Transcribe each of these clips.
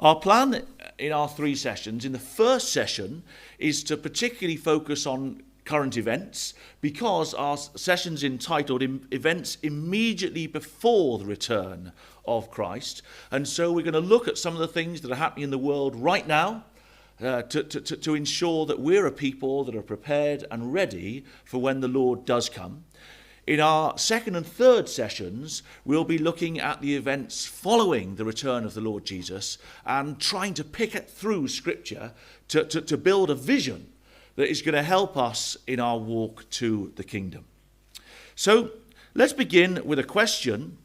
Our plan in our 3 sessions, in the first session, is to particularly focus on current events, because our session's entitled Events Immediately Before the Return of Christ. And so we're going to look at some of the things that are happening in the world right now to ensure that we're a people that are prepared and ready for when the Lord does come. In our second and third sessions, we'll be looking at the events following the return of the Lord Jesus and trying to pick it through Scripture to build a vision that is going to help us in our walk to the kingdom. So let's begin with a question,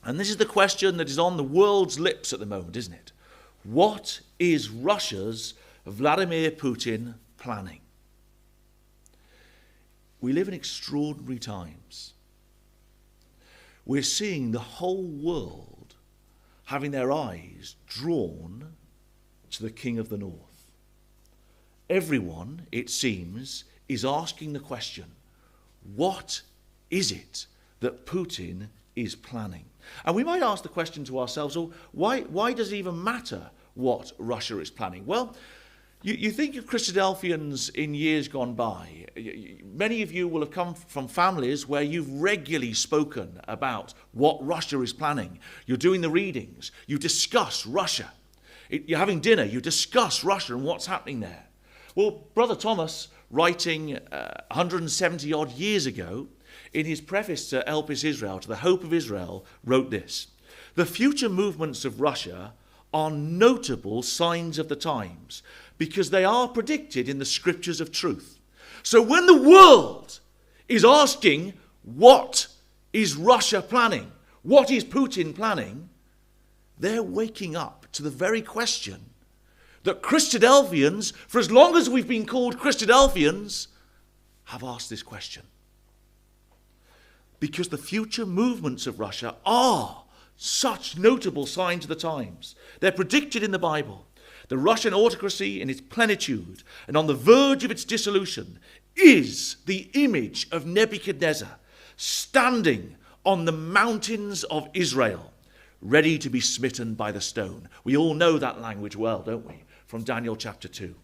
and this is the question that is on the world's lips at the moment, isn't it? What is Russia's Vladimir Putin planning? We live in extraordinary times. We're seeing the whole world having their eyes drawn to the King of the North. Everyone, it seems, is asking the question, what is it that Putin is planning? And we might ask the question to ourselves, well, why does it even matter what Russia is planning? Well, you think of Christadelphians in years gone by. Many of you will have come from families where you've regularly spoken about what Russia is planning. You're doing the readings. You discuss Russia. You're having dinner. You discuss Russia and what's happening there. Well, Brother Thomas, writing 170 odd years ago, in his preface to Elpis Israel, to the Hope of Israel, wrote this: "The future movements of Russia are notable signs of the times, because they are predicted in the scriptures of truth." So when the world is asking, what is Russia planning? What is Putin planning? They're waking up to the very question that Christadelphians, for as long as we've been called Christadelphians, have asked this question. Because the future movements of Russia are such notable signs of the times. They're predicted in the Bible. The Russian autocracy in its plenitude and on the verge of its dissolution is the image of Nebuchadnezzar standing on the mountains of Israel, ready to be smitten by the stone. We all know that language well, don't we? From Daniel chapter 2.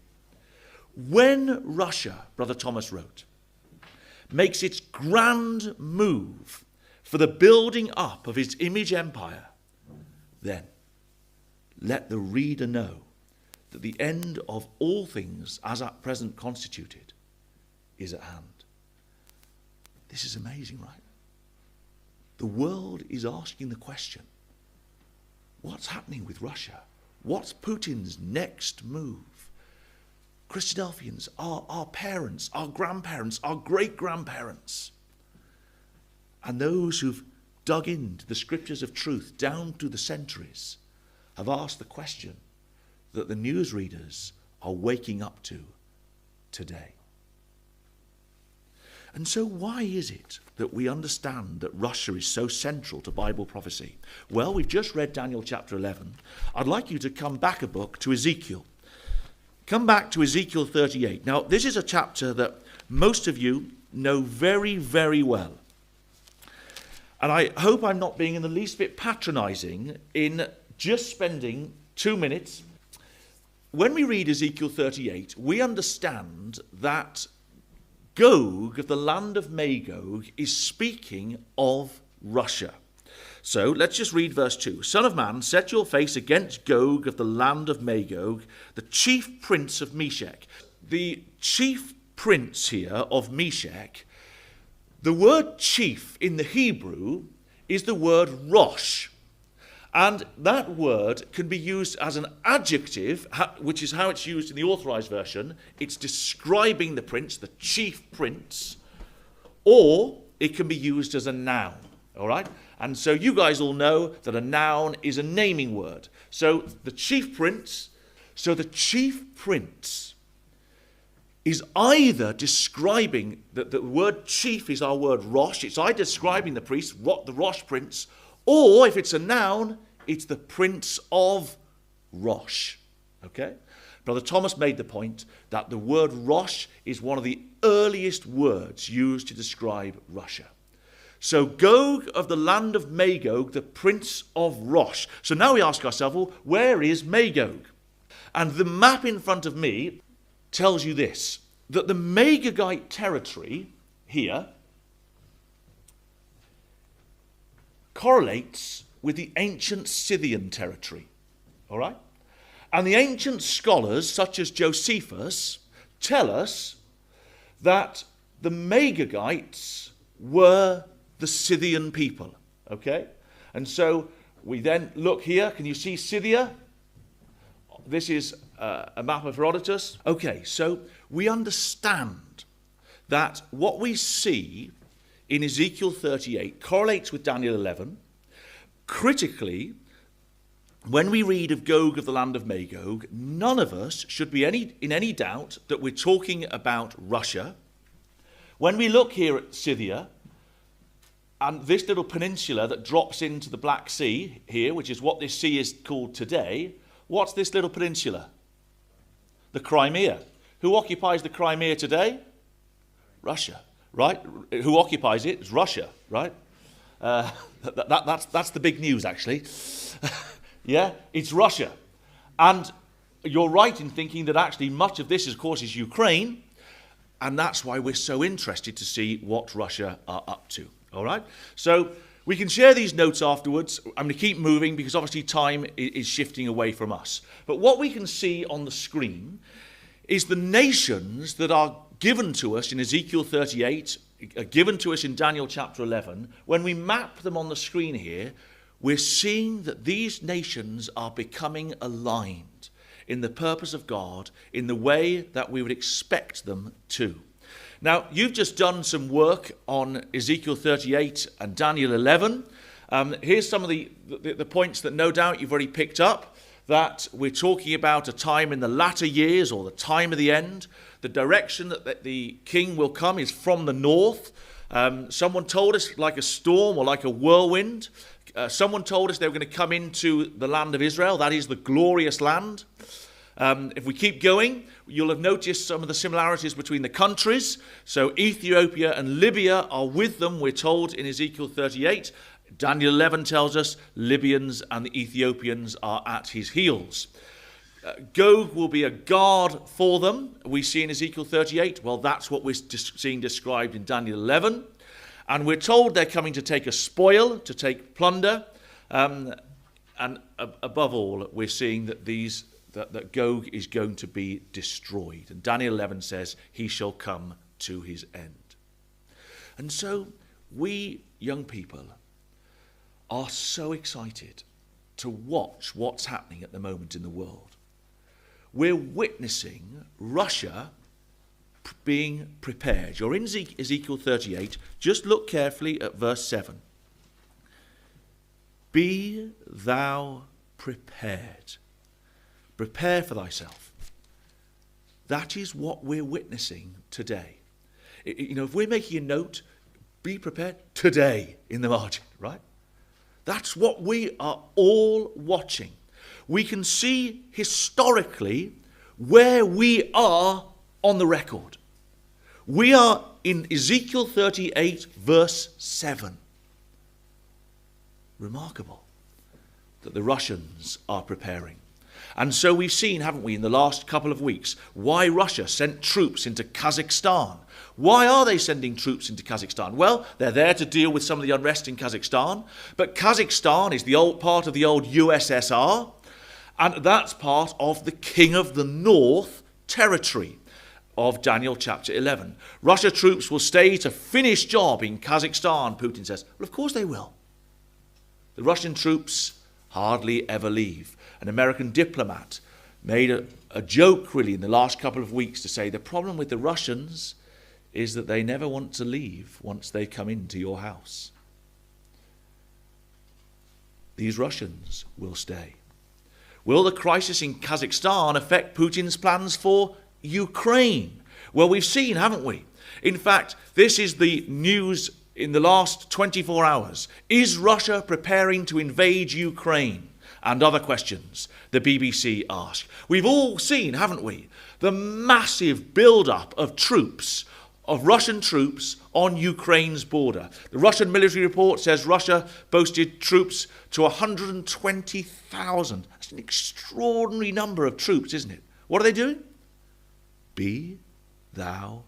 When Russia, Brother Thomas wrote, makes its grand move for the building up of its image empire, then let the reader know that the end of all things as at present constituted is at hand. This is amazing, right? The world is asking the question, what's happening with Russia? What's Putin's next move? Christadelphians, our parents, our grandparents, our great-grandparents, and those who've dug into the scriptures of truth down through the centuries have asked the question that the newsreaders are waking up to today. And so why is it that we understand that Russia is so central to Bible prophecy? Well, we've just read Daniel chapter 11. I'd like you to come back a book to Ezekiel. Come back to Ezekiel 38. Now, this is a chapter that most of you know very, very well. And I hope I'm not being in the least bit patronizing in just spending 2 minutes. When we read Ezekiel 38, we understand that Gog of the land of Magog is speaking of Russia. So let's just read verse 2. "Son of man, set your face against Gog of the land of Magog, the chief prince of Meshech." The chief prince here of Meshech, the word chief in the Hebrew is the word Rosh. And that word can be used as an adjective, which is how it's used in the Authorized Version. It's describing the prince, the chief prince, or it can be used as a noun, all right? And so you guys all know that a noun is a naming word. So the chief prince is either describing, the word chief is our word Rosh, it's either describing the priest, the Rosh prince, or if it's a noun, it's the prince of Rosh. Okay? Brother Thomas made the point that the word Rosh is one of the earliest words used to describe Russia. So Gog of the land of Magog, the prince of Rosh. So now we ask ourselves, well, where is Magog? And the map in front of me tells you this, that the Magogite territory here correlates with the ancient Scythian territory. All right? And the ancient scholars, such as Josephus, tell us that the Magogites were the Scythian people. Okay? And so we then look here. Can you see Scythia? This is a map of Herodotus. Okay, so we understand that what we see in Ezekiel 38 correlates with Daniel 11. Critically, when we read of Gog of the land of Magog, none of us should be in any doubt that we're talking about Russia. When we look here at Scythia, and this little peninsula that drops into the Black Sea here, which is what this sea is called today, what's this little peninsula? The Crimea. Who occupies the Crimea today? Russia, right? Who occupies it? It's Russia, right? That's the big news, actually. Yeah, it's Russia. And you're right in thinking that actually much of this, of course, is Ukraine. And that's why we're so interested to see what Russia are up to. All right? So we can share these notes afterwards. I'm going to keep moving because obviously time is shifting away from us. But what we can see on the screen is the nations that are given to us in Ezekiel 38, given to us in Daniel chapter 11. When we map them on the screen here, we're seeing that these nations are becoming aligned in the purpose of God in the way that we would expect them to. Now, you've just done some work on Ezekiel 38 and Daniel 11. Here's some of the points that no doubt you've already picked up, that we're talking about a time in the latter years or the time of the end. The direction that the king will come is from the north. Someone told us like a storm or like a whirlwind. Someone told us they were going to come into the land of Israel. That is the glorious land. If we keep going, you'll have noticed some of the similarities between the countries. So Ethiopia and Libya are with them, we're told in Ezekiel 38. Daniel 11 tells us Libyans and the Ethiopians are at his heels. Gog will be a guard for them, we see in Ezekiel 38. Well, that's what we're seeing described in Daniel 11. And we're told they're coming to take a spoil, to take plunder. And above all, we're seeing that that Gog is going to be destroyed. And Daniel 11 says he shall come to his end. And so we young people are so excited to watch what's happening at the moment in the world. We're witnessing Russia being prepared. You're in Ezekiel 38. Just look carefully at verse 7. Be thou prepared. Prepare for thyself. That is what we're witnessing today. If we're making a note, be prepared today in the margin, right? That's what we are all watching. We can see historically where we are on the record. We are in Ezekiel 38, verse 7. Remarkable that the Russians are preparing. And so we've seen, haven't we, in the last couple of weeks, why Russia sent troops into Kazakhstan. Why are they sending troops into Kazakhstan? Well, they're there to deal with some of the unrest in Kazakhstan. But Kazakhstan is the old part of the old USSR. And that's part of the King of the North territory of Daniel chapter 11. Russia troops will stay to finish job in Kazakhstan, Putin says. Well, of course they will. The Russian troops hardly ever leave. An American diplomat made a joke, really, in the last couple of weeks to say the problem with the Russians is that they never want to leave once they come into your house. These Russians will stay. Will the crisis in Kazakhstan affect Putin's plans for Ukraine? Well, we've seen, haven't we? In fact, this is the news in the last 24 hours. Is Russia preparing to invade Ukraine? And other questions the BBC asked. We've all seen, haven't we, the massive build-up of troops of Russian troops on Ukraine's border. The Russian military report says Russia boasted troops to 120,000. That's an extraordinary number of troops, isn't it? What are they doing? Be thou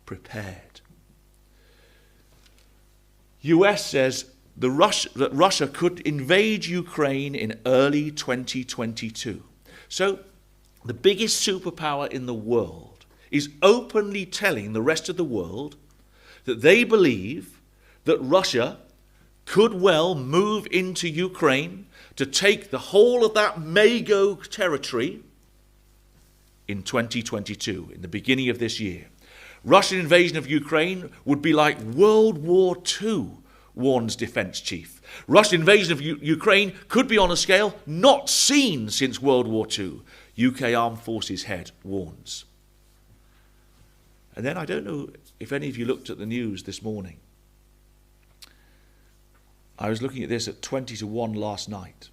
prepared. US says that Russia could invade Ukraine in early 2022. So the biggest superpower in the world is openly telling the rest of the world that they believe that Russia could well move into Ukraine to take the whole of that Magog territory in 2022, in the beginning of this year. Russian invasion of Ukraine would be like World War II, warns defense chief. Russian invasion of Ukraine could be on a scale not seen since World War II, UK Armed Forces head warns. And then I don't know if any of you looked at the news this morning. I was looking at this at 20 to 1 last night.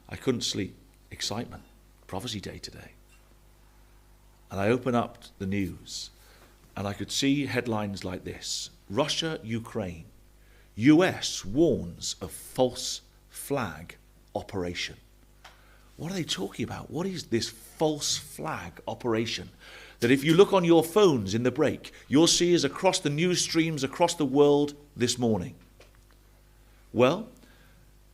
I couldn't sleep. Excitement. Prophecy day today. And I opened up the news and I could see headlines like this. Russia, Ukraine. US warns of false flag operation. What are they talking about? What is this false flag operation? That if you look on your phones in the break, you'll see is across the news streams across the world this morning. Well,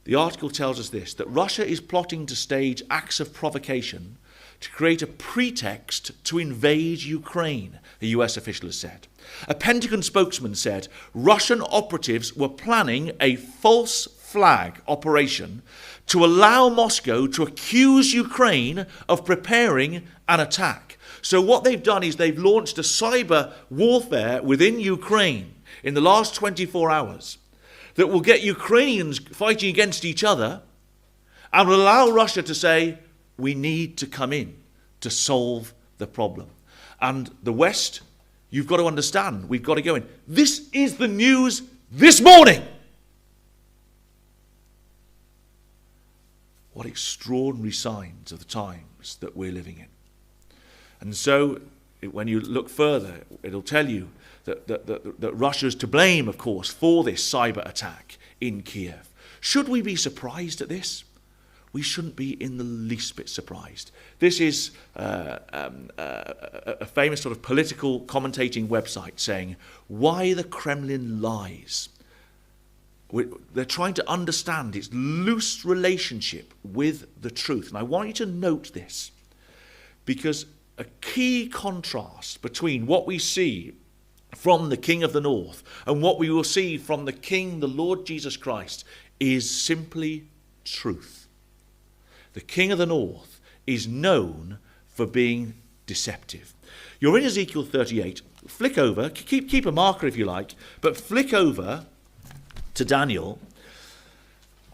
the article tells us this, that Russia is plotting to stage acts of provocation to create a pretext to invade Ukraine, the US official has said. A Pentagon spokesman said Russian operatives were planning a false flag operation to allow Moscow to accuse Ukraine of preparing an attack. So what they've done is they've launched a cyber warfare within Ukraine in the last 24 hours that will get Ukrainians fighting against each other and will allow Russia to say, we need to come in to solve the problem. And the West, you've got to understand, we've got to go in. This is the news this morning. What extraordinary signs of the times that we're living in. And so, when you look further, it'll tell you that Russia is to blame, of course, for this cyber attack in Kiev. Should we be surprised at this? We shouldn't be in the least bit surprised. This is a famous sort of political commentating website saying, why the Kremlin lies. They're trying to understand its loose relationship with the truth. And I want you to note this, because a key contrast between what we see from the King of the North and what we will see from the King, the Lord Jesus Christ, is simply truth. The King of the North is known for being deceptive. You're in Ezekiel 38. Flick over, keep a marker if you like, but flick over to Daniel.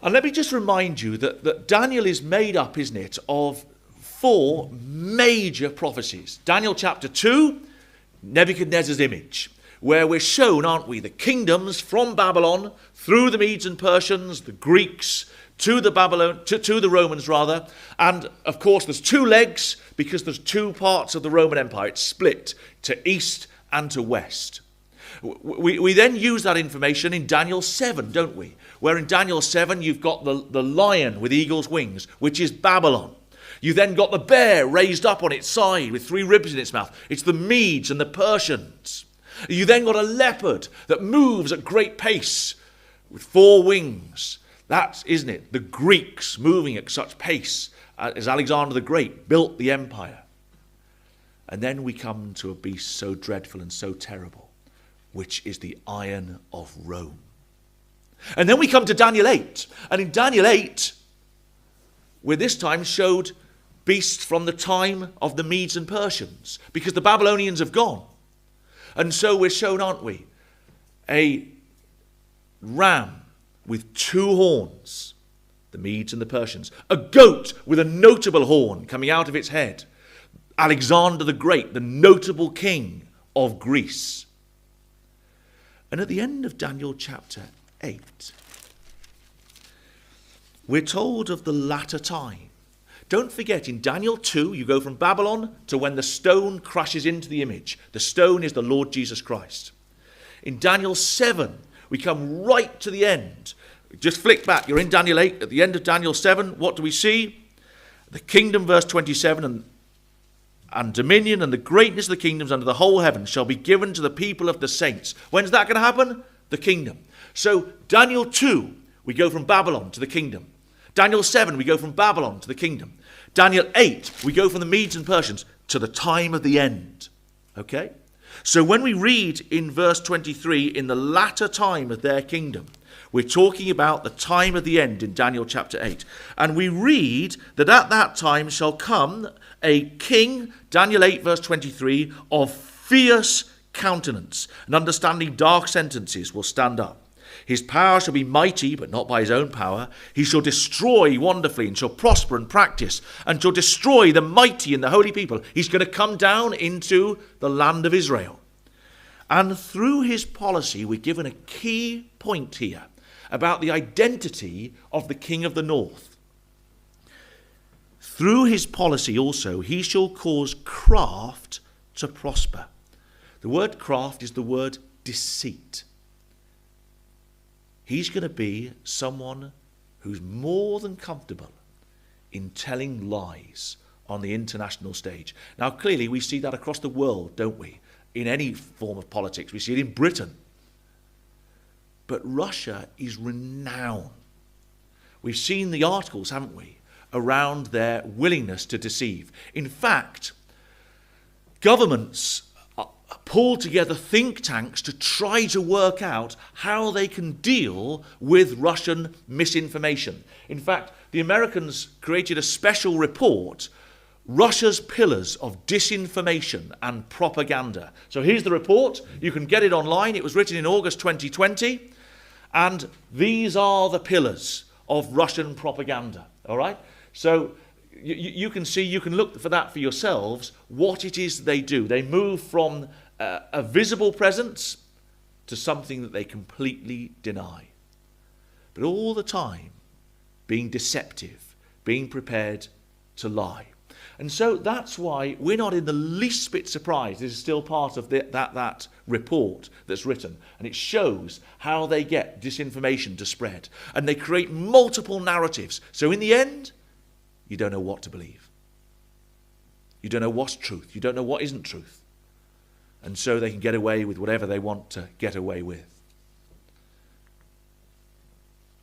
And let me just remind you that Daniel is made up, isn't it, of 4 major prophecies. Daniel chapter 2, Nebuchadnezzar's image, where we're shown, aren't we, the kingdoms from Babylon through the Medes and Persians, the Greeks, to the Romans rather. And of course there's 2 legs because there's 2 parts of the Roman Empire. It's split to east and to west. We then use that information in Daniel 7, don't we? Where in Daniel 7 you've got the lion with eagle's wings, which is Babylon. You then got the bear raised up on its side with 3 ribs in its mouth. It's the Medes and the Persians. You then got a leopard that moves at great pace with 4 wings. That's, isn't it, the Greeks moving at such pace as Alexander the Great built the empire. And then we come to a beast so dreadful and so terrible, which is the Iron of Rome. And then we come to Daniel 8. And in Daniel 8, we're this time showed beasts from the time of the Medes and Persians, because the Babylonians have gone. And so we're shown, aren't we, a ram with 2 horns, the Medes and the Persians, a goat with a notable horn coming out of its head, Alexander the Great, the notable king of Greece. And at the end of Daniel chapter 8, we're told of the latter time. Don't forget, in Daniel 2, you go from Babylon to when the stone crashes into the image. The stone is the Lord Jesus Christ. In Daniel 7, we come right to the end. Just flick back. You're in Daniel 8. At the end of Daniel 7, what do we see? The kingdom, verse 27, and dominion and the greatness of the kingdoms under the whole heaven shall be given to the people of the saints. When's that going to happen? The kingdom. So Daniel 2, we go from Babylon to the kingdom. Daniel 7, we go from Babylon to the kingdom. Daniel 8, we go from the Medes and Persians to the time of the end. Okay? So when we read in verse 23, in the latter time of their kingdom, we're talking about the time of the end in Daniel chapter 8. And we read that at that time shall come a king, Daniel 8 verse 23, of fierce countenance, and understanding dark sentences will stand up. His power shall be mighty, but not by his own power. He shall destroy wonderfully, and shall prosper and practice, and shall destroy the mighty and the holy people. He's going to come down into the land of Israel. And through his policy, we're given a key point here about the identity of the king of the north. Through his policy also, he shall cause craft to prosper. The word craft is the word deceit. He's going to be someone who's more than comfortable in telling lies on the international stage. Now, clearly, we see that across the world, don't we? In any form of politics. We see it in Britain. But Russia is renowned. We've seen the articles, haven't we, around their willingness to deceive. In fact, governments pull together think tanks to try to work out how they can deal with Russian misinformation. In fact, the Americans created a special report, Russia's Pillars of Disinformation and Propaganda. So here's the report. You can get it online. It was written in August 2020. And these are the pillars of Russian propaganda. All right? So you can see, you can look for that for yourselves, what it is they do. They move from a visible presence to something that they completely deny. But all the time being deceptive, being prepared to lie. And so that's why we're not in the least bit surprised. This is still part of that report that's written. And it shows how they get disinformation to spread. And they create multiple narratives. So in the end, you don't know what to believe. You don't know what's truth. You don't know what isn't truth. And so they can get away with whatever they want to get away with.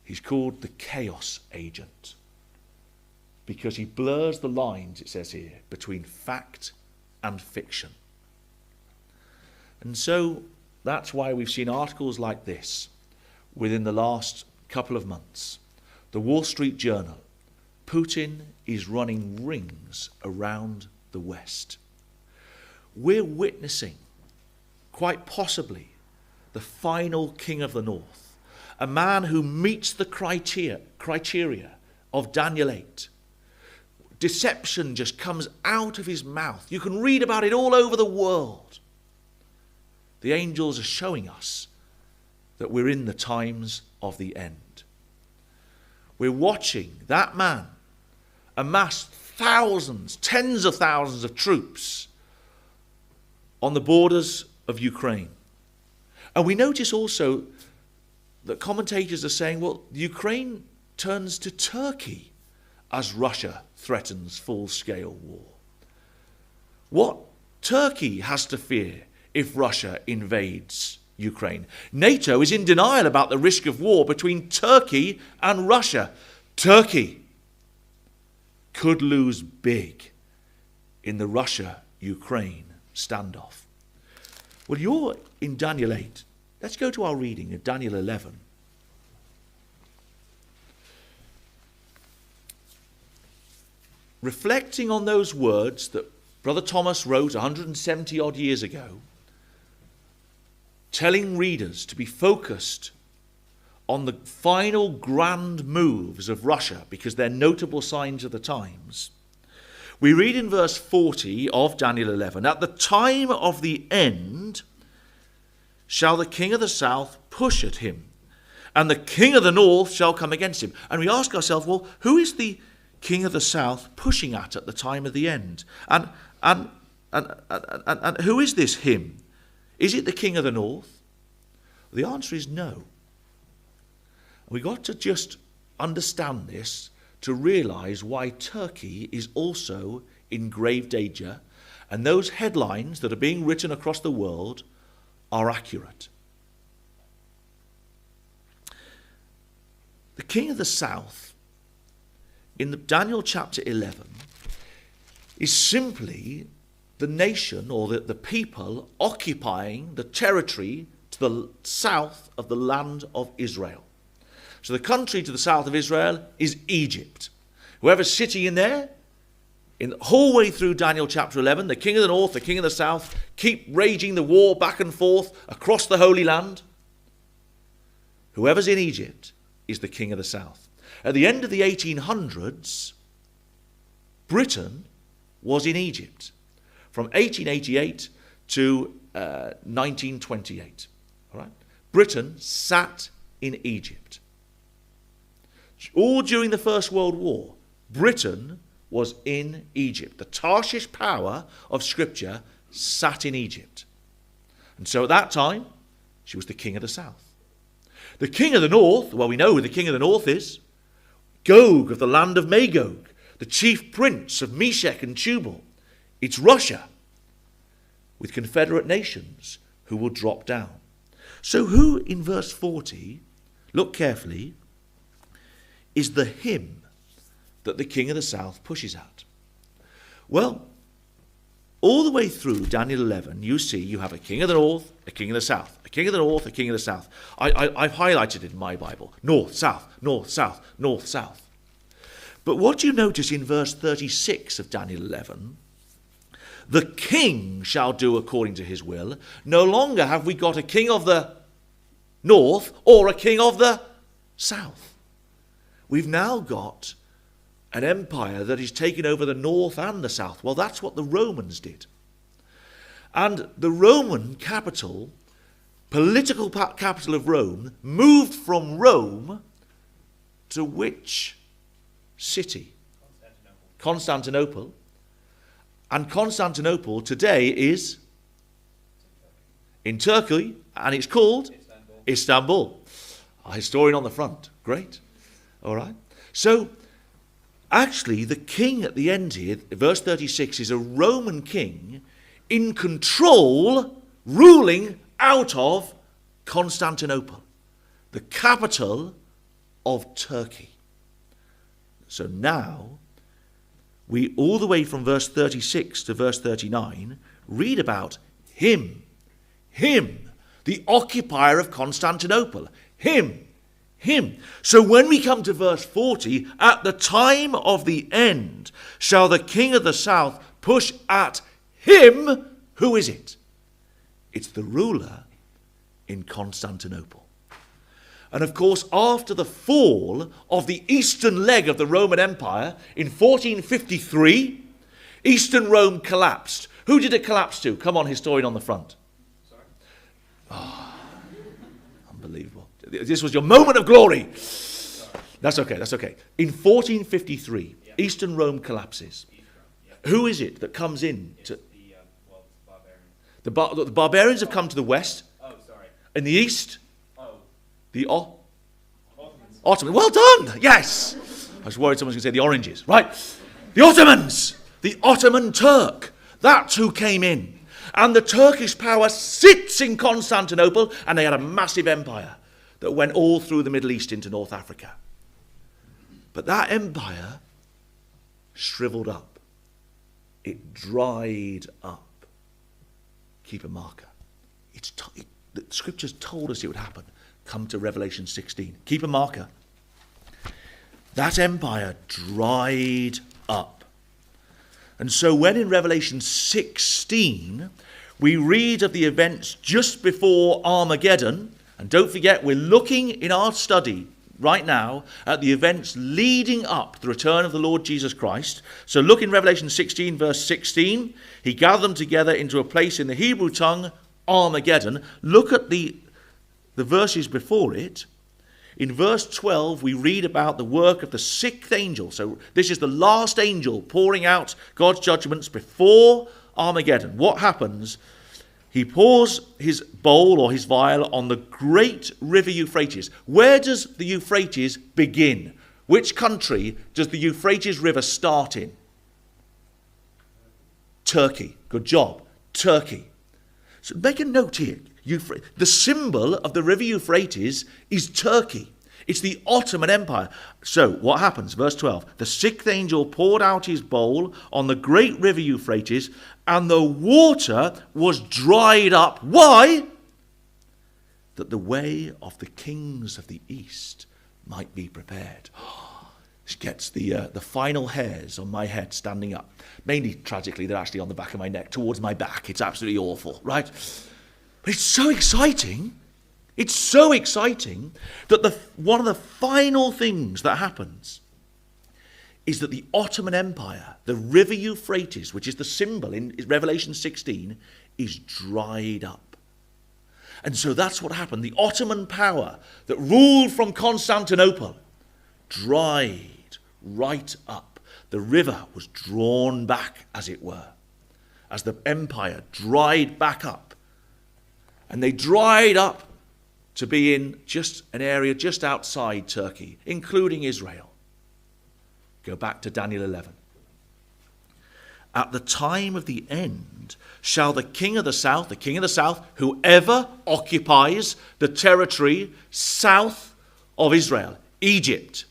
He's called the chaos agent because he blurs the lines, it says here, between fact and fiction. And so that's why we've seen articles like this within the last couple of months. The Wall Street Journal, Putin is running rings around the West. We're witnessing, quite possibly, the final king of the north, a man who meets the criteria of Daniel 8. Deception just comes out of his mouth. You can read about it all over the world. The angels are showing us that we're in the times of the end. We're watching that man amass thousands, tens of thousands of troops on the borders of Ukraine. And we notice also that commentators are saying, well, Ukraine turns to Turkey as Russia threatens full-scale war. What Turkey has to fear if Russia invades Ukraine? NATO is in denial about the risk of war between Turkey and Russia. Turkey could lose big in the Russia-Ukraine standoff. Well, you're in Daniel 8. Let's go to our reading of Daniel 11. Reflecting on those words that Brother Thomas wrote 170 odd years ago, telling readers to be focused on the final grand moves of Russia because they're notable signs of the times. We read in verse 40 of Daniel 11, at the time of the end shall the king of the south push at him, and the king of the north shall come against him. And we ask ourselves, well, who is the king of the south pushing at the time of the end? And who is this him? Is it the king of the north? The answer is no. We've got to just understand this to realize why Turkey is also in grave danger, and those headlines that are being written across the world are accurate. The king of the south in Daniel chapter 11 is simply the nation or the people occupying the territory to the south of the land of Israel. So the country to the south of Israel is Egypt. Whoever's sitting in there, in the whole way through Daniel chapter 11, the king of the north, the king of the south, keep raging the war back and forth across the Holy Land. Whoever's in Egypt is the king of the south. At the end of the 1800s, Britain was in Egypt from 1888 to 1928. All right? Britain sat in Egypt. All during the First World War, Britain was in Egypt. The Tarshish power of Scripture sat in Egypt. And so at that time, she was the king of the south. The king of the north, well, we know who the king of the north is. Gog of the land of Magog, the chief prince of Meshech and Tubal. It's Russia with confederate nations who will drop down. So who in verse 40, look carefully, is the him that the king of the south pushes at? Well, all the way through Daniel 11, you see you have a king of the north, a king of the south, a king of the north, a king of the south. I've highlighted it in my Bible. North, south, north, south, north, south. But what you notice in verse 36 of Daniel 11, the king shall do according to his will. No longer have we got a king of the north or a king of the south. We've now got an empire that is taking over the north and the south. Well, that's what the Romans did. And the Roman capital, political capital of Rome, moved from Rome to which city? Constantinople. And Constantinople today is in Turkey, and it's called Istanbul. A historian on the front. Great. All right. So, actually, the king at the end here, verse 36, is a Roman king in control, ruling out of Constantinople, the capital of Turkey. So now, we all the way from verse 36 to verse 39 read about him, the occupier of Constantinople, him. So when we come to verse 40, at the time of the end shall the king of the south push at him. Who is it? It's the ruler in Constantinople. And of course, after the fall of the eastern leg of the Roman Empire in 1453, Eastern Rome collapsed. Who did it collapse to? Come on, historian on the front. Sorry? Oh, unbelievable. This was your moment of glory. Sorry. That's okay. In 1453, Eastern Rome collapses. Who is it that comes in? It's the barbarians. The barbarians have come to the west. Oh, sorry. In the east, the Ottomans. Well done. Yes. I was worried someone was going to say the oranges. Right. The Ottomans. The Ottoman Turk. That's who came in. And the Turkish power sits in Constantinople, and they had a massive empire that went all through the Middle East into North Africa. But that empire shriveled up. It dried up. Keep a marker. The scriptures told us it would happen. Come to Revelation 16. Keep a marker. That empire dried up. And so when in Revelation 16 we read of the events just before Armageddon, and don't forget we're looking in our study right now at the events leading up to the return of the Lord Jesus Christ. So look in Revelation 16 verse 16. He gathered them together into a place in the Hebrew tongue, Armageddon. Look at the verses before it. In verse 12, we read about the work of the sixth angel. So this is the last angel pouring out God's judgments before Armageddon. What happens? He pours his bowl or his vial on the great river Euphrates. Where does the Euphrates begin? Which country does the Euphrates River start in? Turkey. Good job. Turkey. So make a note here. The symbol of the river Euphrates is Turkey. It's the Ottoman Empire. So what happens? Verse 12. The sixth angel poured out his bowl on the great river Euphrates, and the water was dried up. Why? That the way of the kings of the east might be prepared. This gets the final hairs on my head standing up. Mainly, tragically, they're actually on the back of my neck, towards my back. It's absolutely awful, right? But it's so exciting. It's so exciting that one of the final things that happens is that the Ottoman Empire, the river Euphrates, which is the symbol in Revelation 16, is dried up. And so that's what happened. The Ottoman power that ruled from Constantinople dried right up. The river was drawn back, as it were, as the empire dried back up. And they dried up to be in just an area just outside Turkey, including Israel. Go back to Daniel 11. At the time of the end shall the king of the south, whoever occupies the territory south of Israel, Egypt,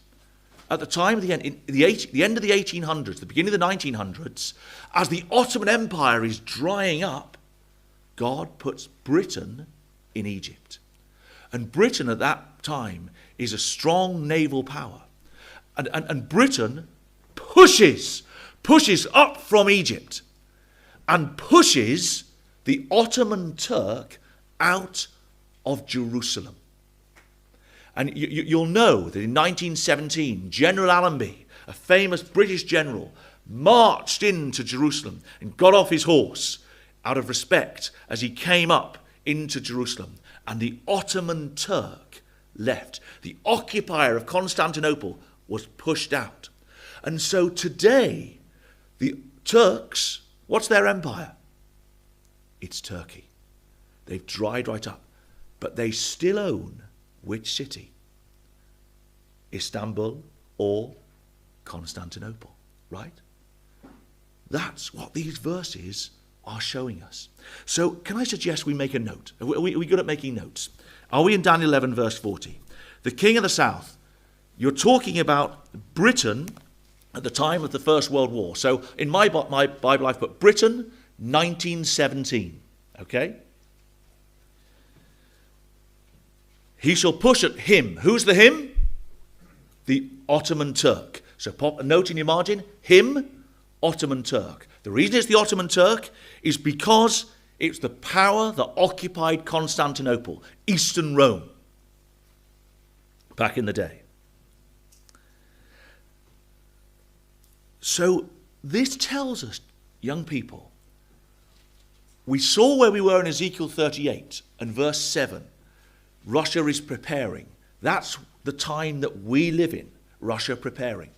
at the time of the end, in the end of the 1800s, the beginning of the 1900s, as the Ottoman Empire is drying up, God puts Britain in Egypt. And Britain at that time is a strong naval power. And Britain pushes up from Egypt and pushes the Ottoman Turk out of Jerusalem. And you'll know that in 1917, General Allenby, a famous British general, marched into Jerusalem and got off his horse out of respect as he came up into Jerusalem. And the Ottoman Turk left. The occupier of Constantinople was pushed out. And so today, the Turks, what's their empire? It's Turkey. They've dried right up. But they still own which city? Istanbul or Constantinople, right? That's what these verses are showing us. So can I suggest we make a note? Are we good at making notes? Are we in Daniel 11 verse 40? The king of the south, you're talking about Britain at the time of the First World War. So in my Bible I've put Britain 1917, okay? He shall push at him. Who's the him? The Ottoman Turk. So pop a note in your margin. Him, Ottoman Turk. The reason it's the Ottoman Turk is because it's the power that occupied Constantinople, Eastern Rome, back in the day. So this tells us, young people, we saw where we were in Ezekiel 38 and verse 7. Russia is preparing. That's the time that we live in, Russia preparing.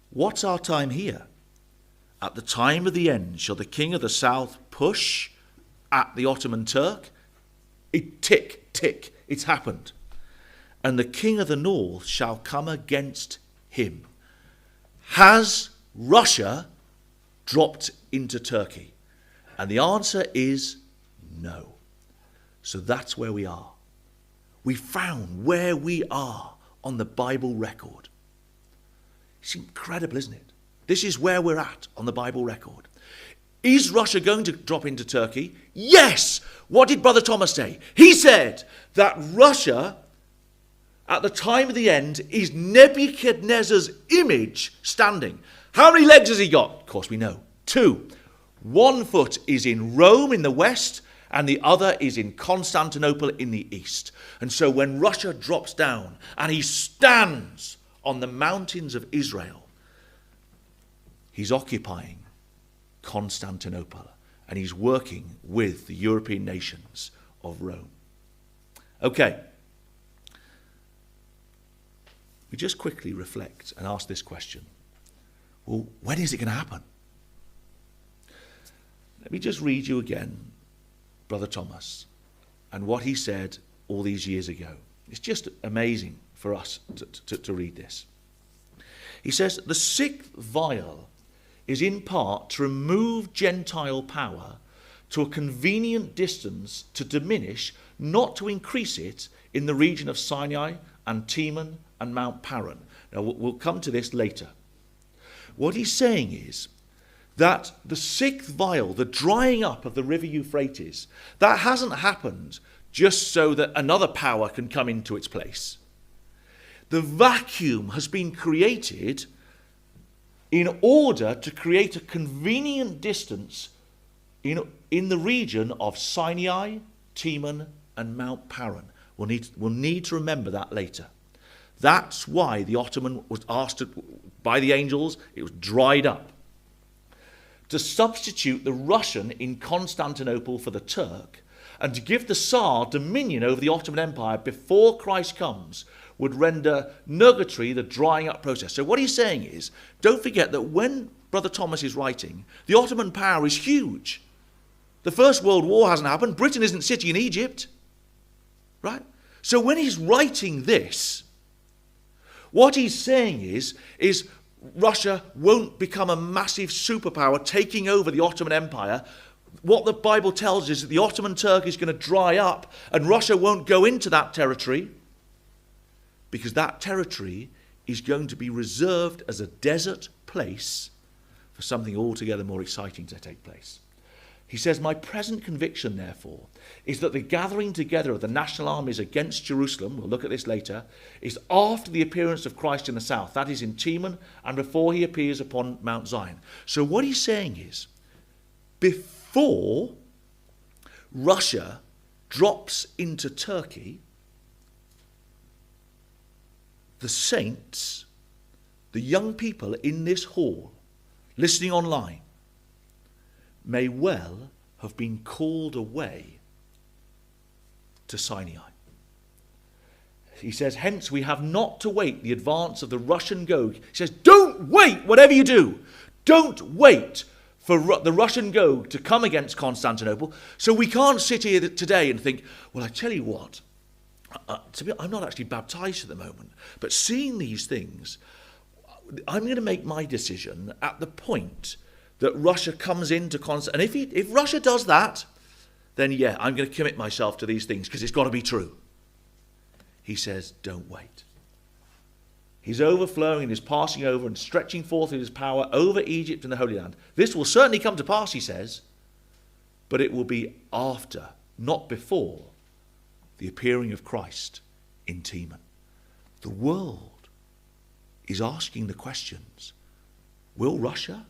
What's our time here? At the time of the end, shall the king of the south push at the Ottoman Turk? Tick, tick, it's happened. And the king of the north shall come against him. Has Russia dropped into Turkey? And the answer is no. So that's where we are. We found where we are on the Bible record. It's incredible, isn't it? This is where we're at on the Bible record. Is Russia going to drop into Turkey? Yes! What did Brother Thomas say? He said that Russia, at the time of the end, is Nebuchadnezzar's image standing. How many legs has he got? Of course we know. 2. One foot is in Rome in the west, and the other is in Constantinople in the east. And so when Russia drops down and he stands on the mountains of Israel, he's occupying Constantinople and he's working with the European nations of Rome. Okay. we just quickly reflect and ask this question. Well, when is it going to happen? Let me just read you again, Brother Thomas, and what he said all these years ago. It's just amazing for us to read this. He says, the sixth vial is in part to remove Gentile power to a convenient distance to diminish, not to increase it, in the region of Sinai and Teman and Mount Paran. Now, we'll come to this later. What he's saying is that the sixth vial, the drying up of the river Euphrates, that hasn't happened just so that another power can come into its place. The vacuum has been created in order to create a convenient distance in the region of Sinai, Teman, and Mount Paran. We'll need to remember that later. That's why the Ottoman was asked by the angels, it was dried up. To substitute the Russian in Constantinople for the Turk, and to give the Tsar dominion over the Ottoman Empire before Christ comes, would render nugatory the drying up process. So what he's saying is, don't forget that when Brother Thomas is writing, the Ottoman power is huge. The First World War hasn't happened. Britain isn't sitting in Egypt. Right? So when he's writing this, what he's saying is Russia won't become a massive superpower taking over the Ottoman Empire. What the Bible tells us is that the Ottoman Turk is going to dry up and Russia won't go into that territory because that territory is going to be reserved as a desert place for something altogether more exciting to take place. He says, my present conviction, therefore, is that the gathering together of the national armies against Jerusalem, we'll look at this later, is after the appearance of Christ in the south, that is in Teman, and before he appears upon Mount Zion. So what he's saying is, before Russia drops into Turkey, the saints, the young people in this hall, listening online, may well have been called away to Sinai. He says, hence we have not to wait the advance of the Russian Gog. He says, don't wait, whatever you do. Don't wait for the Russian Gog to come against Constantinople. So we can't sit here today and think, well, I tell you what, I'm not actually baptized at the moment, but seeing these things, I'm going to make my decision at the point that Russia comes into Constantinople. And if Russia does that, then yeah, I'm going to commit myself to these things because it's got to be true. He says, don't wait. He's overflowing and is passing over and stretching forth his power over Egypt and the Holy Land. This will certainly come to pass, he says, but it will be after, not before, the appearing of Christ in Teman. The world is asking the questions, will Russia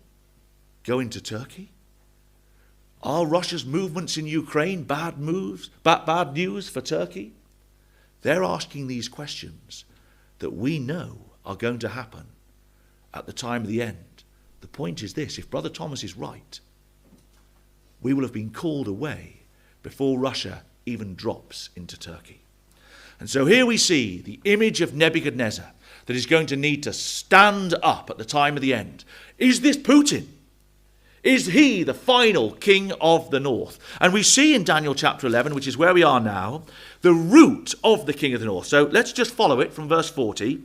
go into Turkey? Are Russia's movements in Ukraine bad news for Turkey? They're asking these questions that we know are going to happen at the time of the end. The point is this, if Brother Thomas is right, we will have been called away before Russia even drops into Turkey. And so here we see the image of Nebuchadnezzar that is going to need to stand up at the time of the end. Is this Putin? Is he the final king of the north? And we see in Daniel chapter 11, which is where we are now, the root of the king of the north. So let's just follow it from verse 40.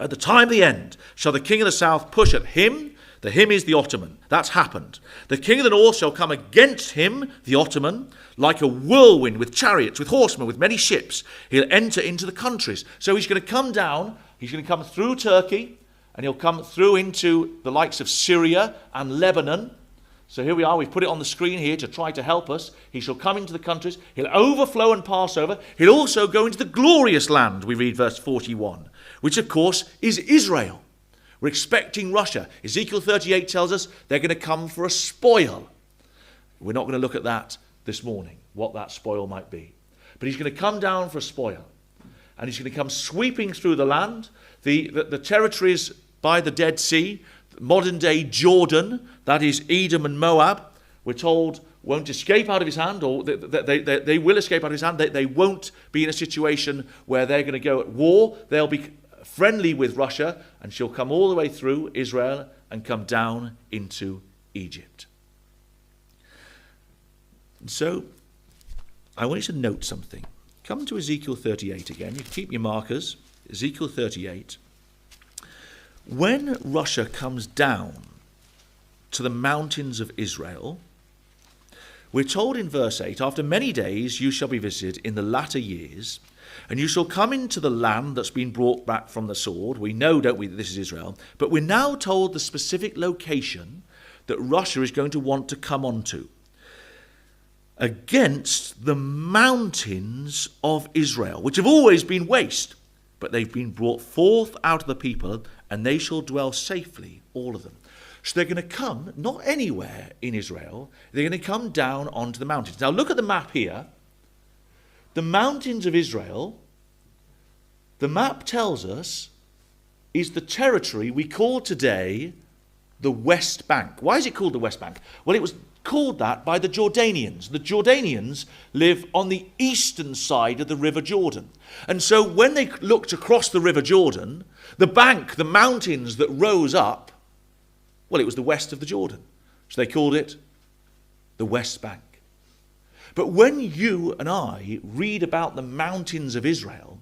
At the time of the end shall the king of the south push at him. The him is the Ottoman. That's happened. The king of the north shall come against him, the Ottoman, like a whirlwind with chariots, with horsemen, with many ships. He'll enter into the countries. So he's going to come down. He's going to come through Turkey. And he'll come through into the likes of Syria and Lebanon. So here we are. We've put it on the screen here to try to help us. He shall come into the countries. He'll overflow and pass over. He'll also go into the glorious land, we read verse 41, which of course is Israel. We're expecting Russia. Ezekiel 38 tells us they're going to come for a spoil. We're not going to look at that this morning, what that spoil might be. But he's going to come down for a spoil. And he's going to come sweeping through the land. The territories by the Dead Sea, modern-day Jordan, that is Edom and Moab, we're told won't escape out of his hand, or they will escape out of his hand. They won't be in a situation where they're going to go at war. They'll be friendly with Russia, and she'll come all the way through Israel and come down into Egypt. And so, I want you to note something. Come to Ezekiel 38 again. You keep your markers. Ezekiel 38. When Russia comes down to the mountains of Israel, we're told in verse 8, after many days you shall be visited in the latter years, and you shall come into the land that's been brought back from the sword. We know, don't we, that this is Israel. But we're now told the specific location that Russia is going to want to come onto. Against the mountains of Israel, which have always been waste, but they've been brought forth out of the people, and they shall dwell safely, all of them. So they're going to come, not anywhere in Israel, they're going to come down onto the mountains. Now look at the map here. The mountains of Israel, the map tells us, is the territory we call today the West Bank. Why is it called the West Bank? Well, it was called that by the Jordanians. The Jordanians live on the eastern side of the River Jordan. And so when they looked across the River Jordan, the bank, the mountains that rose up, well, it was the west of the Jordan. So they called it the West Bank. But when you and I read about the mountains of Israel,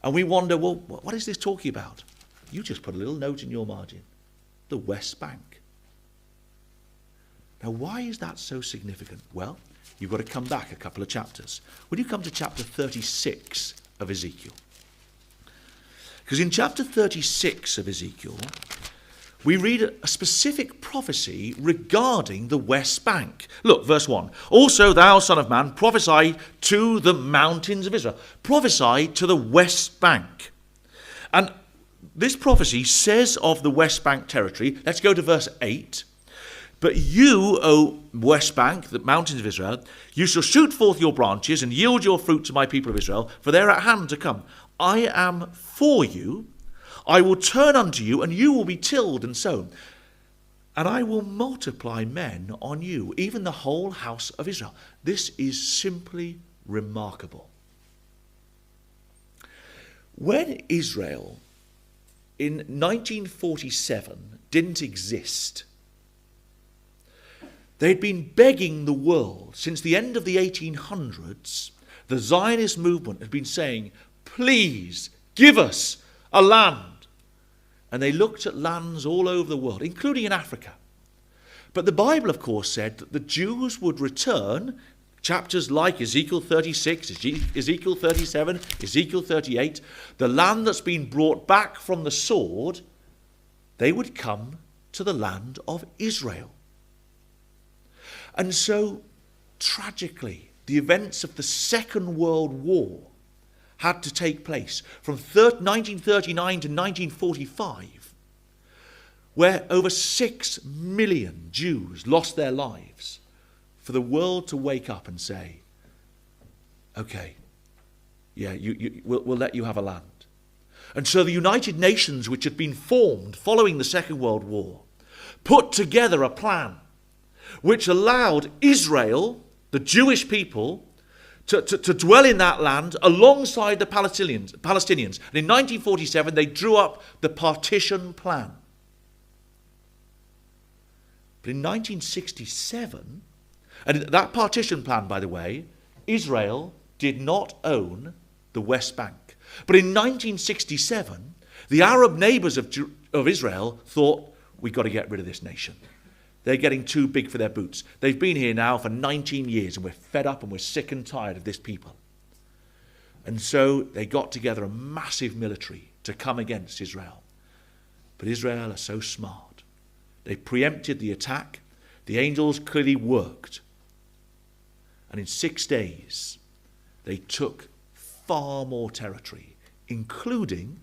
and we wonder, well, what is this talking about? You just put a little note in your margin. The West Bank. Now, why is that so significant? Well, you've got to come back a couple of chapters. When you come to chapter 36 of Ezekiel, because in chapter 36 of Ezekiel, we read a specific prophecy regarding the West Bank. Look, verse 1. Also, thou, son of man, prophesy to the mountains of Israel. Prophesy to the West Bank. And this prophecy says of the West Bank territory, let's go to verse 8. But you, O West Bank, the mountains of Israel, you shall shoot forth your branches and yield your fruit to my people of Israel, for they are at hand to come. I am for you. I will turn unto you, and you will be tilled and sown. And I will multiply men on you, even the whole house of Israel. This is simply remarkable. When Israel in 1947 didn't exist, they'd been begging the world since the end of the 1800s. The Zionist movement had been saying, please give us a land. And they looked at lands all over the world, including in Africa. But the Bible, of course, said that the Jews would return, chapters like Ezekiel 36, Ezekiel 37, Ezekiel 38, the land that's been brought back from the sword, they would come to the land of Israel. And so, tragically, the events of the Second World War had to take place from 1939 to 1945, where over 6 million Jews lost their lives, for the world to wake up and say, okay, yeah, we'll let you have a land. And so the United Nations, which had been formed following the Second World War, put together a plan which allowed Israel, the Jewish people, to dwell in that land alongside the Palestinians. And in 1947, they drew up the partition plan. But in 1967, and that partition plan, by the way, Israel did not own the West Bank. But in 1967, the Arab neighbours of Israel thought, we've got to get rid of this nation. They're getting too big for their boots. They've been here now for 19 years and we're fed up and we're sick and tired of this people. And so they got together a massive military to come against Israel. But Israel are so smart. They preempted the attack. The angels clearly worked. And in 6 days, they took far more territory, including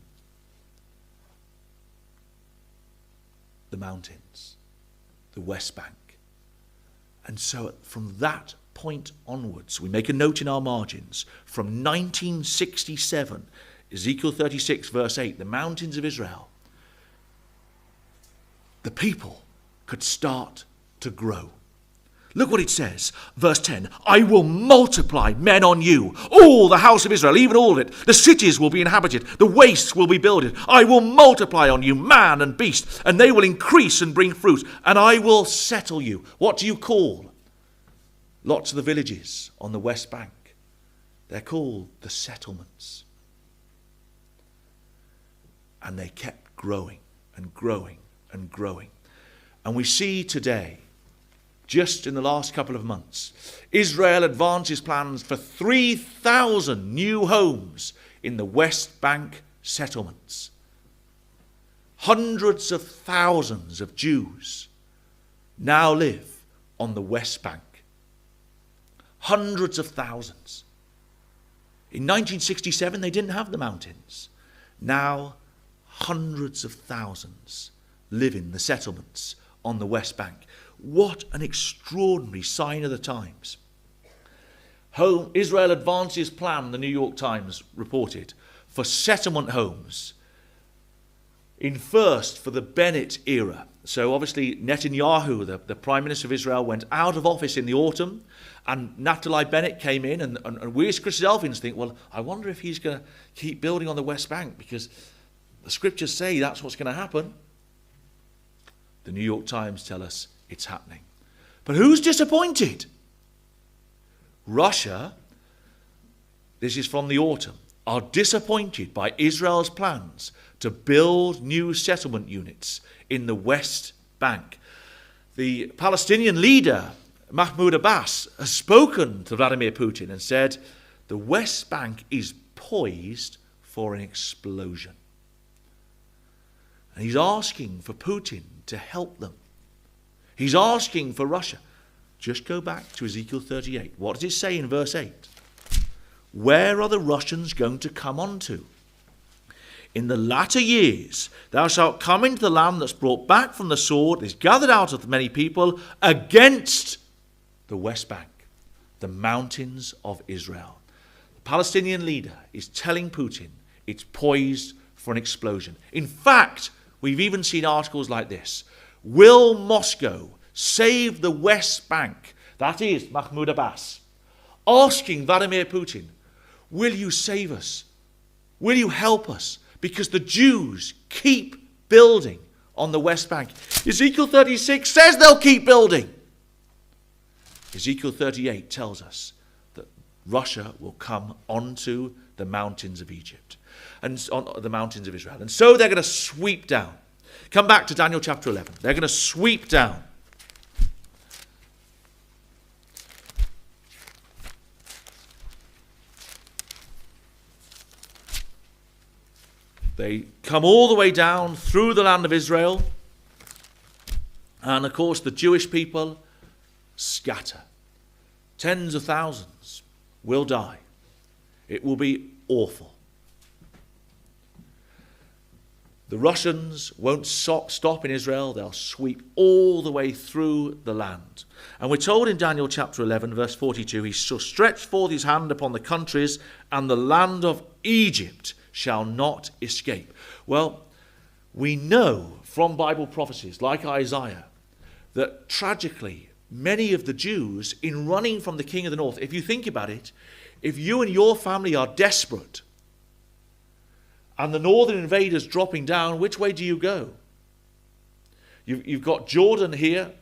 the mountains, the West Bank. And so from that point onwards, we make a note in our margins, from 1967, Ezekiel 36 verse 8, the mountains of Israel, the people could start to grow. Look what it says, verse 10. I will multiply men on you, all the house of Israel, even all of it. The cities will be inhabited, the wastes will be builded. I will multiply on you man and beast, and they will increase and bring fruit, and I will settle you. What do you call lots of the villages on the West Bank? They're called the settlements. And they kept growing and growing and growing. And we see today, just in the last couple of months, Israel advances plans for 3,000 new homes in the West Bank settlements. Hundreds of thousands of Jews now live on the West Bank. Hundreds of thousands. In 1967, they didn't have the mountains. Now, hundreds of thousands live in the settlements on the West Bank. What an extraordinary sign of the times. Israel advances plan, the New York Times reported, for settlement homes. In first, for the Bennett era. So obviously Netanyahu, the Prime Minister of Israel, went out of office in the autumn, and Naphtali Bennett came in, and we as Christadelphians think, well, I wonder if he's going to keep building on the West Bank, because the scriptures say that's what's going to happen. The New York Times tell us it's happening. But who's disappointed? Russia, this is from the autumn, are disappointed by Israel's plans to build new settlement units in the West Bank. The Palestinian leader, Mahmoud Abbas, has spoken to Vladimir Putin and said, the West Bank is poised for an explosion. And he's asking for Putin to help them. He's asking for Russia. Just go back to Ezekiel 38. What does it say in verse 8? Where are the Russians going to come onto? In the latter years, thou shalt come into the land that's brought back from the sword, is gathered out of many people, against the West Bank, the mountains of Israel. The Palestinian leader is telling Putin it's poised for an explosion. In fact, we've even seen articles like this. Will Moscow save the West Bank? That is Mahmoud Abbas asking Vladimir Putin, will you save us? Will you help us? Because the Jews keep building on the West Bank. Ezekiel 36 says they'll keep building. Ezekiel 38 tells us that Russia will come onto the mountains of Egypt and on the mountains of Israel. And so they're going to sweep down. Come back to Daniel chapter 11. They're going to sweep down. They come all the way down through the land of Israel. And of course the Jewish people scatter. Tens of thousands will die. It will be awful. The Russians won't stop in Israel. They'll sweep all the way through the land. And we're told in Daniel chapter 11, verse 42, he shall stretch forth his hand upon the countries, and the land of Egypt shall not escape. Well, we know from Bible prophecies like Isaiah that tragically many of the Jews, in running from the king of the north, if you think about it, if you and your family are desperate and the northern invaders dropping down, which way do you go? You've got Jordan here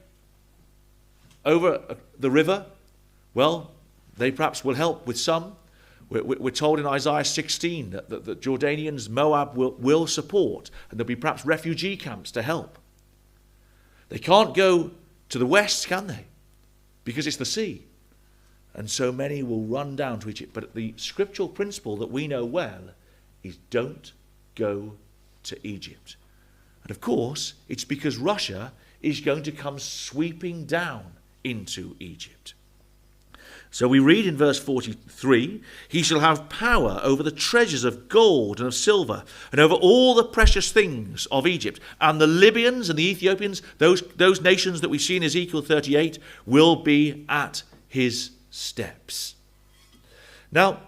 over the river. Well, they perhaps will help with some. We're told in Isaiah 16 that the Jordanians, Moab will support, and there'll be perhaps refugee camps to help. They can't go to the west, can they? Because it's the sea. And so many will run down to Egypt. But the scriptural principle that we know well is don't go to Egypt. And of course, it's because Russia is going to come sweeping down into Egypt. So we read in verse 43, he shall have power over the treasures of gold and of silver, and over all the precious things of Egypt. And the Libyans and the Ethiopians, those nations that we see in Ezekiel 38, will be at his steps. Now,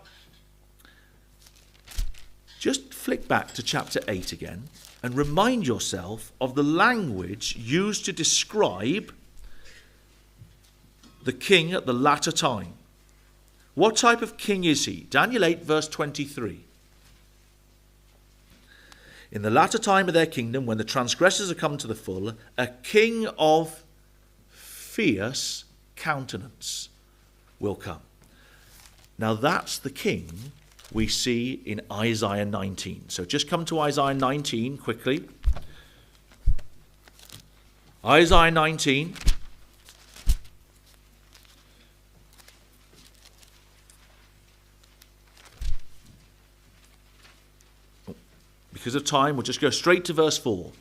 just flick back to chapter 8 again and remind yourself of the language used to describe the king at the latter time. What type of king is he? Daniel 8 verse 23. In the latter time of their kingdom, when the transgressors are come to the full, a king of fierce countenance will come. Now that's the king we see in Isaiah 19. So just come to Isaiah 19 quickly. Isaiah 19. Because of time, we'll just go straight to verse 4.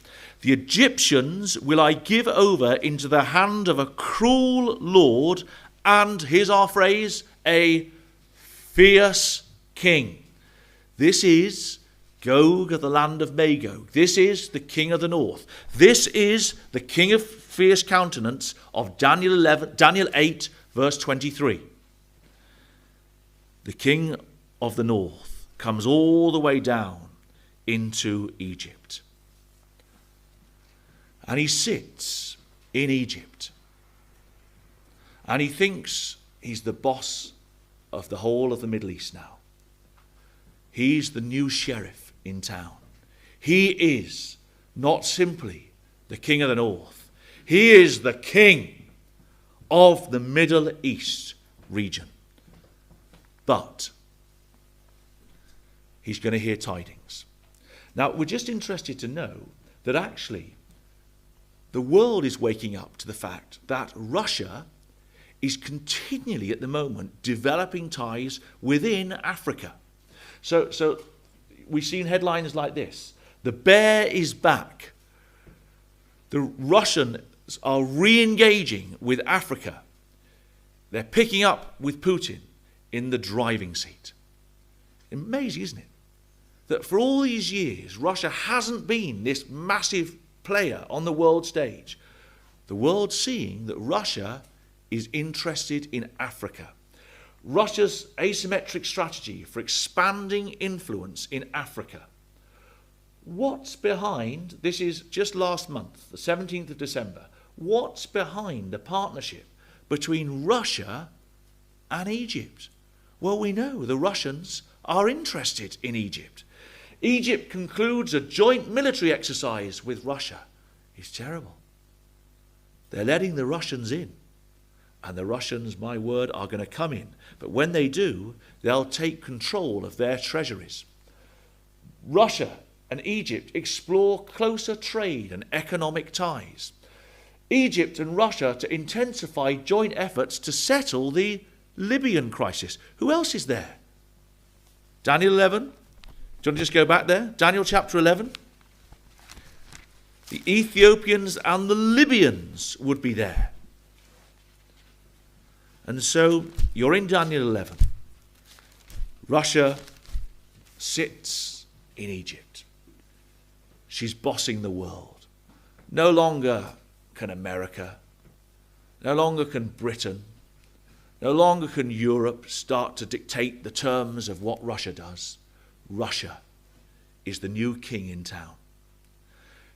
The Egyptians will I give over into the hand of a cruel lord, and here's our phrase, a fierce king. This is Gog of the land of Magog. This is the king of the north. This is the king of fierce countenance of Daniel 8, verse 23. The king of the north comes all the way down into Egypt. And he sits in Egypt. And he thinks he's the boss of the whole of the Middle East now. He's the new sheriff in town. He is not simply the king of the north. He is the king of the Middle East region. But he's going to hear tidings. Now, we're just interested to know that actually the world is waking up to the fact that Russia is continually at the moment developing ties within Africa. So we've seen headlines like this. The bear is back. The Russians are re-engaging with Africa. They're picking up with Putin in the driving seat. Amazing, isn't it? That for all these years, Russia hasn't been this massive player on the world stage. The world's seeing that Russia is interested in Africa. Russia's asymmetric strategy for expanding influence in Africa. What's behind, this is just last month, the 17th of December, what's behind the partnership between Russia and Egypt? Well, we know the Russians are interested in Egypt. Egypt concludes a joint military exercise with Russia. It's terrible. They're letting the Russians in. And the Russians, my word, are going to come in. But when they do, they'll take control of their treasuries. Russia and Egypt explore closer trade and economic ties. Egypt and Russia to intensify joint efforts to settle the Libyan crisis. Who else is there? Daniel 11. Do you want to just go back there? Daniel chapter 11. The Ethiopians and the Libyans would be there. And so you're in Daniel 11. Russia sits in Egypt. She's bossing the world. No longer can America, no longer can Britain, no longer can Europe start to dictate the terms of what Russia does. Russia is the new king in town.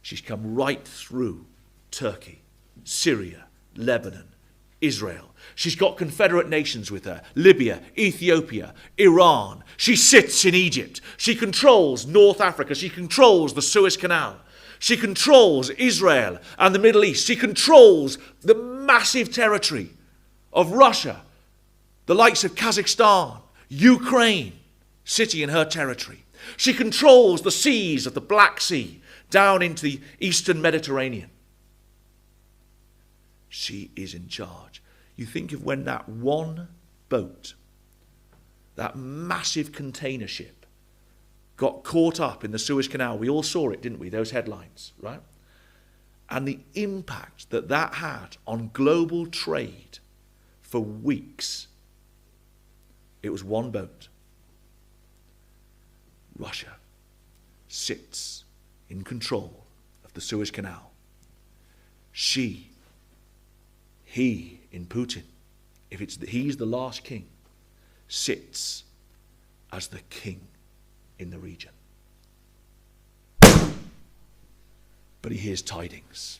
She's come right through Turkey, Syria, Lebanon, Israel. She's got confederate nations with her. Libya, Ethiopia, Iran. She sits in Egypt. She controls North Africa. She controls the Suez Canal. She controls Israel and the Middle East. She controls the massive territory of Russia, the likes of Kazakhstan, Ukraine, sitting in her territory. She controls the seas of the Black Sea down into the eastern Mediterranean. She is in charge. You think of when that one boat, that massive container ship, got caught up in the Suez Canal. We all saw it, didn't we? Those headlines, right? And the impact that that had on global trade for weeks. It was one boat. Russia sits in control of the Suez Canal. He in Putin, if he's the last king, sits as the king in the region. But he hears tidings.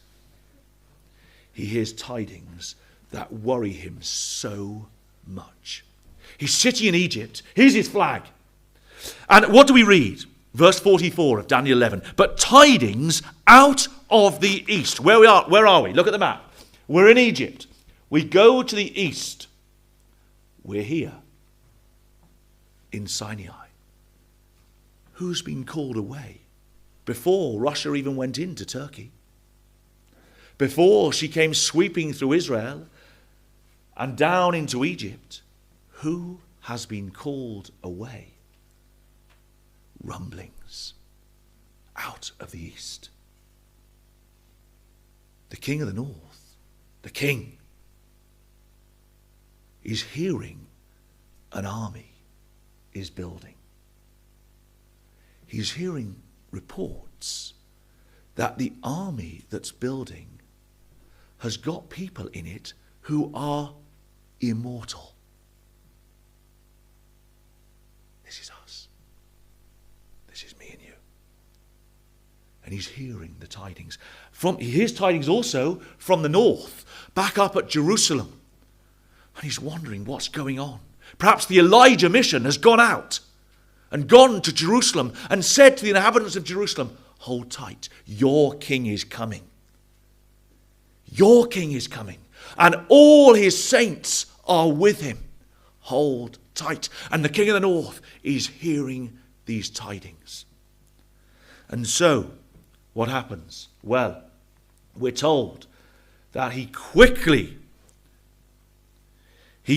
He hears tidings that worry him so much. He's sitting in Egypt. Here's his flag. And what do we read? Verse 44 of Daniel 11. But tidings out of the east. Where are we? Look at the map. We're in Egypt. We go to the east. We're here in Sinai. Who's been called away? Before Russia even went into Turkey. Before she came sweeping through Israel and down into Egypt. Who has been called away? Rumblings out of the east. The king of the north, the king, is hearing an army is building. He's hearing reports that the army that's building has got people in it who are immortal. This is us. This is me and you. And he's hearing the tidings. He hears tidings also from the north, back up at Jerusalem. And he's wondering what's going on. Perhaps the Elijah mission has gone out and gone to Jerusalem and said to the inhabitants of Jerusalem, hold tight, your king is coming. Your king is coming. And all his saints are with him. Hold tight. And the king of the north is hearing these tidings. And so, what happens? Well, we're told that he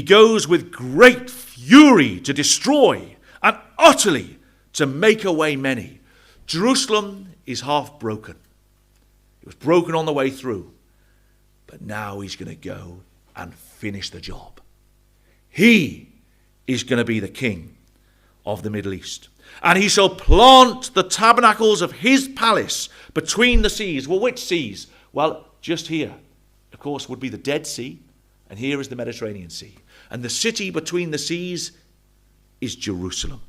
goes with great fury to destroy and utterly to make away many. Jerusalem is half broken. It was broken on the way through. But now he's going to go and finish the job. He is going to be the king of the Middle East. And he shall plant the tabernacles of his palace between the seas. Well, which seas? Well, just here, of course, would be the Dead Sea. And here is the Mediterranean Sea. And the city between the seas is Jerusalem.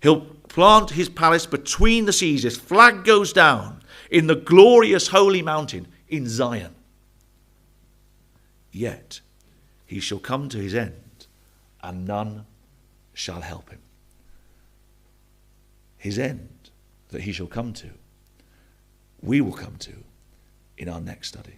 He'll plant his palace between the seas. His flag goes down in the glorious holy mountain in Zion. Yet he shall come to his end, and none shall help him. His end that he shall come to, we will come to in our next study.